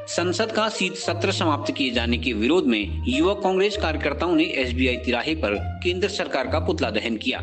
संसद का शीत सत्र समाप्त किए जाने के विरोध में युवक कांग्रेस कार्यकर्ताओं ने एसबीआई तिराहे पर केंद्र सरकार का पुतला दहन किया।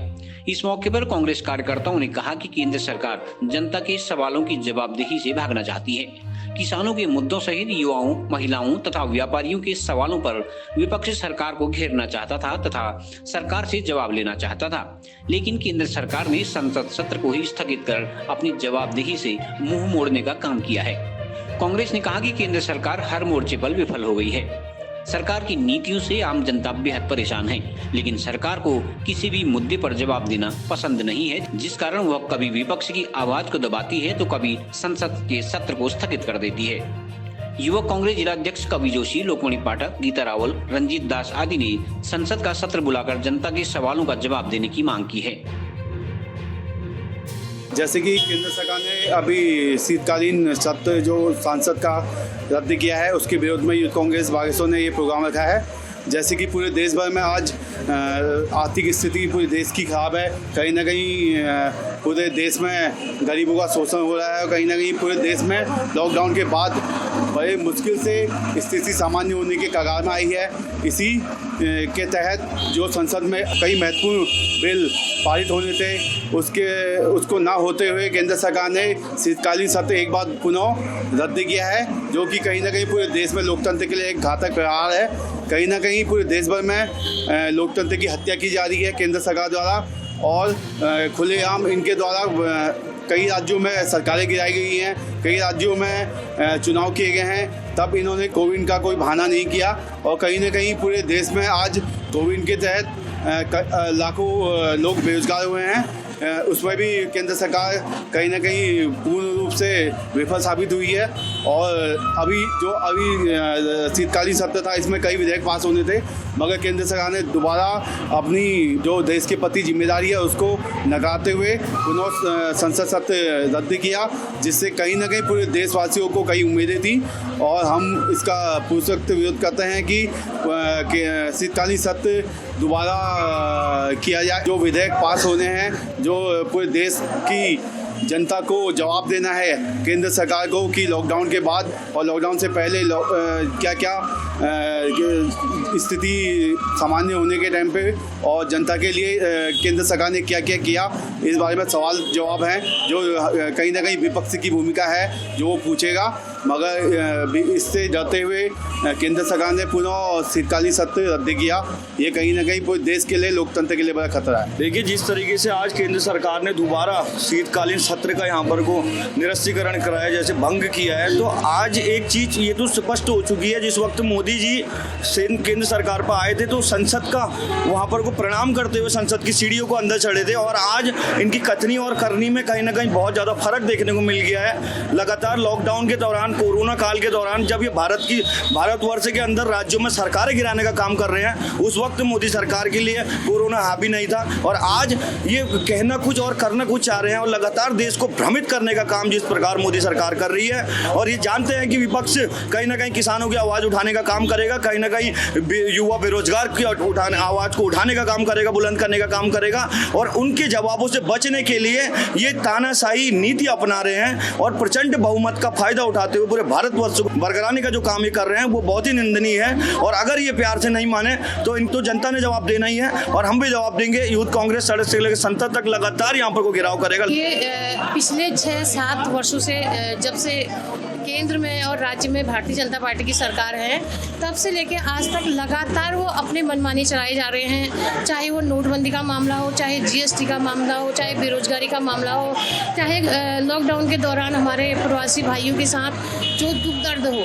इस मौके पर कांग्रेस कार्यकर्ताओं ने कहा कि केंद्र सरकार जनता के सवालों की जवाबदेही से भागना चाहती है। किसानों के मुद्दों सहित युवाओं, महिलाओं तथा व्यापारियों के सवालों पर विपक्ष सरकार को घेरना चाहता था तथा सरकार से जवाब लेना चाहता था, लेकिन केंद्र सरकार ने संसद सत्र को ही स्थगित कर अपनी जवाबदेही से मुंह मोड़ने का काम किया है। कांग्रेस ने कहा कि केंद्र सरकार हर मोर्चे पर विफल हो गई है। सरकार की नीतियों से आम जनता बेहद परेशान है, लेकिन सरकार को किसी भी मुद्दे पर जवाब देना पसंद नहीं है, जिस कारण वह कभी विपक्ष की आवाज को दबाती है तो कभी संसद के सत्र को स्थगित कर देती है। युवक कांग्रेस जिलाध्यक्ष कवि जोशी, लोकमणि पाठक, गीता रावल, रंजीत दास आदि ने संसद का सत्र बुलाकर जनता के सवालों का जवाब देने की मांग की है। जैसे कि केंद्र सरकार ने अभी शीतकालीन सत्र जो सांसद का रद्द किया है, उसके विरोध में यूथ कांग्रेस बागेश्वर ने ये प्रोग्राम रखा है। जैसे कि पूरे देश भर में आज आर्थिक स्थिति पूरे देश की खराब है। कहीं ना कहीं पूरे देश में गरीबों का शोषण हो रहा है और कहीं ना कहीं पूरे देश में लॉकडाउन के बाद बड़े मुश्किल से स्थिति सामान्य होने के कगार में आई है। इसी के तहत जो संसद में कई महत्वपूर्ण बिल पारित होने थे, उसको ना होते हुए केंद्र सरकार ने शीतकालीन सत्र एक बार पुनः रद्द किया है, जो कि कहीं ना कहीं पूरे देश में लोकतंत्र के लिए एक घातक प्रहार है। कहीं ना कहीं पूरे देश भर में लोकतंत्र की हत्या की जा रही है केंद्र सरकार द्वारा और खुलेआम इनके द्वारा कई राज्यों में सरकारें गिराई गई हैं, कई राज्यों में चुनाव किए गए हैं, तब इन्होंने कोविड का कोई बहाना नहीं किया और कहीं ना कहीं पूरे देश में आज कोविड के तहत लाखों लोग बेरोजगार हुए हैं। उसमें भी केंद्र सरकार कहीं ना कहीं पूर्ण रूप से विफल साबित हुई है और अभी शीतकालीन सत्र था, इसमें कई विधेयक पास होने थे, मगर केंद्र सरकार ने दोबारा अपनी जो देश के प्रति जिम्मेदारी है उसको नकारते हुए पुनः संसद सत्र रद्द किया, जिससे कहीं ना कहीं पूरे देशवासियों को कई उम्मीदें थी और हम इसका पूर्वोक्त विरोध करते हैं कि शीतकालीन सत्र दोबारा किया जाए। जो विधेयक पास होने हैं, जो पूरे देश की जनता को जवाब देना है केंद्र सरकार को कि लॉकडाउन के बाद और लॉकडाउन से पहले क्या क्या स्थिति सामान्य होने के टाइम पे और जनता के लिए केंद्र सरकार ने क्या क्या किया, इस बारे में सवाल जवाब हैं जो कहीं ना कहीं विपक्ष की भूमिका है जो वो पूछेगा। मगर इससे डरते हुए केंद्र सरकार ने पुनः शीतकालीन सत्र रद्द किया। ये कहीं ना कहीं पूरे देश के लिए, लोकतंत्र के लिए बड़ा खतरा है। देखिए, जिस तरीके से आज केंद्र सरकार ने दोबारा शीतकालीन सत्र का यहाँ पर को निरस्तीकरण कराया, जैसे भंग किया है, तो आज एक चीज ये तो स्पष्ट हो चुकी है। जिस वक्त मोदी जी केंद्र सरकार पर आए थे तो संसद का वहाँ पर को प्रणाम करते हुए संसद की सीढ़ियों को अंदर चढ़े थे और आज इनकी कथनी और करनी में कहीं ना कहीं बहुत ज़्यादा फर्क देखने को मिल गया है। लगातार लॉकडाउन के दौरान, कोरोना काल के दौरान जब ये भारतवर्ष के अंदर राज्यों में सरकारें गिराने का काम कर रहे हैं, उस वक्त मोदी सरकार के लिए कोरोना हावी नहीं था और आज ये कहना कुछ और करना कुछ चाह रहे हैं और लगातार देश को भ्रमित करने का काम जिस प्रकार मोदी सरकार कर रही है। और ये जानते हैं कि विपक्ष कहीं ना कहीं किसानों की आवाज़ उठाने का काम करेगा, कहीं ना कहीं युवा बेरोजगार की आवाज़ को उठाने का काम करेगा, बुलंद करने का काम करेगा और उनके जवाबों से बचने के लिए ये तानाशाही नीति अपना रहे हैं और प्रचंड बहुमत का फायदा उठाते हुए पूरे भारतवर्ष को बरकराने का जो काम ये कर रहे हैं वो बहुत ही निंदनीय है। और अगर ये प्यार से नहीं माने तो इनको जनता ने जवाब देना ही है और हम भी जवाब देंगे। यूथ कांग्रेस सड़क से लेकर संसद तक लगातार यहाँ पर को घेराव करेगा। ये पिछले 6-7 वर्षों से जब से केंद्र में और राज्य में भारतीय जनता पार्टी की सरकार है, तब से लेके आज तक लगातार वो अपने मनमानी चलाए जा रहे हैं। चाहे वो नोटबंदी का मामला हो, चाहे जीएसटी का मामला हो, चाहे बेरोजगारी का मामला हो, चाहे लॉकडाउन के दौरान हमारे प्रवासी भाइयों के साथ जो दुख दर्द हो,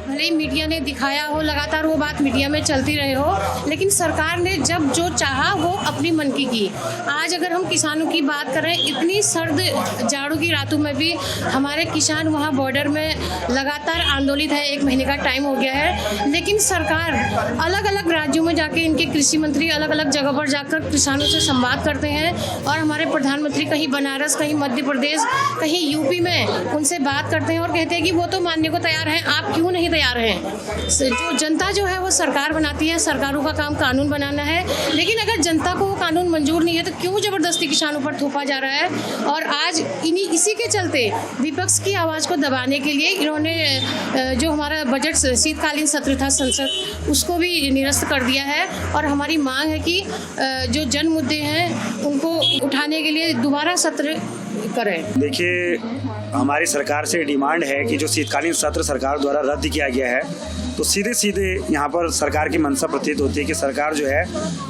भले ही मीडिया ने दिखाया हो, लगातार वो बात मीडिया में चलती रहे हो, लेकिन सरकार ने जब जो चाहा वो अपनी मन की। आज अगर हम किसानों की बात करें, इतनी सर्द जाड़ों की रातों में भी हमारे किसान वहाँ बॉर्डर में लगातार आंदोलित है। 1 महीने का टाइम हो गया है, लेकिन सरकार अलग अलग राज्यों में जाके इनके कृषि मंत्री अलग अलग जगह पर जाकर किसानों से संवाद करते हैं और हमारे प्रधानमंत्री कहीं बनारस, कहीं मध्य प्रदेश, कहीं यूपी में उनसे बात करते हैं और कहते हैं कि वो तो मानने को तैयार हैं, आप क्यों नहीं तैयार तैयार हैं। जो जनता जो है वो सरकार बनाती है, सरकारों का काम कानून बनाना है, लेकिन अगर जनता को वो कानून मंजूर नहीं है तो क्यों जबरदस्ती किसानों पर थोपा जा रहा है। और आज इसी के चलते विपक्ष की आवाज़ को दबाने के लिए इन्होंने जो हमारा बजट शीतकालीन सत्र था संसद, उसको भी निरस्त कर दिया है। और हमारी मांग है कि जो जन मुद्दे हैं उनको उठाने के लिए दोबारा सत्र करें। देखिए, हमारी सरकार से डिमांड है कि जो शीतकालीन सत्र सरकार द्वारा रद्द किया गया है, तो सीधे सीधे यहाँ पर सरकार की मंशा प्रतीत होती है कि सरकार जो है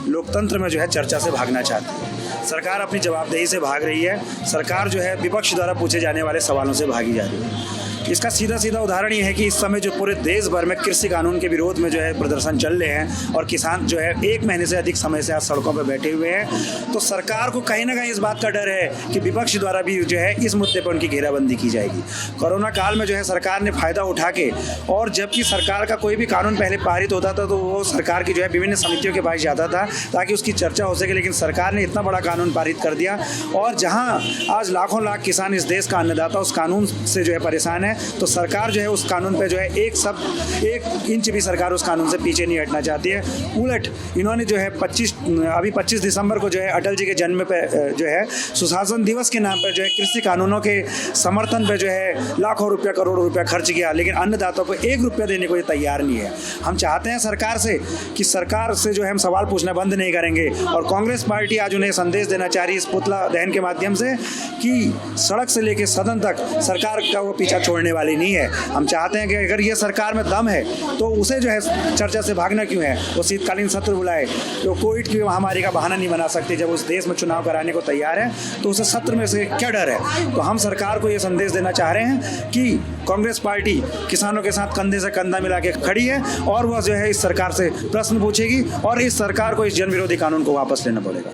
लोकतंत्र में जो है चर्चा से भागना चाहती है। सरकार अपनी जवाबदेही से भाग रही है। सरकार जो है विपक्ष द्वारा पूछे जाने वाले सवालों से भागी जा रही है। इसका सीधा सीधा उदाहरण ये है कि इस समय जो पूरे देश भर में कृषि कानून के विरोध में जो है प्रदर्शन चल रहे हैं और किसान जो है 1 महीने से अधिक समय से आज सड़कों पर बैठे हुए हैं, तो सरकार को कहीं ना कहीं इस बात का डर है कि विपक्ष द्वारा भी जो है इस मुद्दे पर उनकी घेराबंदी की जाएगी। कोरोना काल में जो है सरकार ने फायदा उठा के, और जबकि सरकार का कोई भी कानून पहले पारित होता था तो वो सरकार की जो है विभिन्न समितियों के पास जाता था ताकि उसकी चर्चा हो सके, लेकिन सरकार ने इतना बड़ा कानून पारित कर दिया। और जहाँ आज लाखों लाख किसान इस देश का अन्नदाता उस कानून से जो है परेशान है, तो सरकार जो है उस कानून पे जो है एक इंच भी सरकार उस कानून से पीछे नहीं हटना चाहती है। उलट इन्होंने जो है 25 दिसंबर को जो है अटल जी के जन्म पे जो है सुशासन दिवस के नाम पर जो है कृषि कानूनों के समर्थन पे जो है लाखों रुपया करोड़ों रुपया खर्च किया, लेकिन अन्नदाताओं को 1 रुपया देने को ये तैयार नहीं है। हम चाहते हैं सरकार से कि सरकार से जो है हम सवाल पूछना बंद नहीं करेंगे, और कांग्रेस पार्टी आज उन्हें संदेश देना चाह रही है इस पुतला दहन के माध्यम से कि सड़क से लेकर सदन तक सरकार का वो पीछा छोड़ने वाली नहीं है। हम चाहते हैं कि अगर ये सरकार में दम है तो उसे जो है चर्चा से भागना क्यों है, वो शीतकालीन सत्र बुलाए। तो कोविड की महामारी का बहाना नहीं बना सकती। जब उस देश में चुनाव कराने को तैयार है तो उसे सत्र में से क्या डर है। तो हम सरकार को ये संदेश देना चाह रहे हैं कि कांग्रेस पार्टी किसानों के साथ कंधे से कंधा मिला के खड़ी है, और वह जो है इस सरकार से प्रश्न पूछेगी और इस सरकार को इस जन विरोधी कानून को वापस लेना पड़ेगा।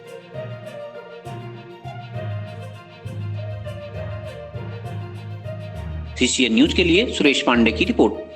CCN न्यूज के लिए सुरेश पांडे की रिपोर्ट।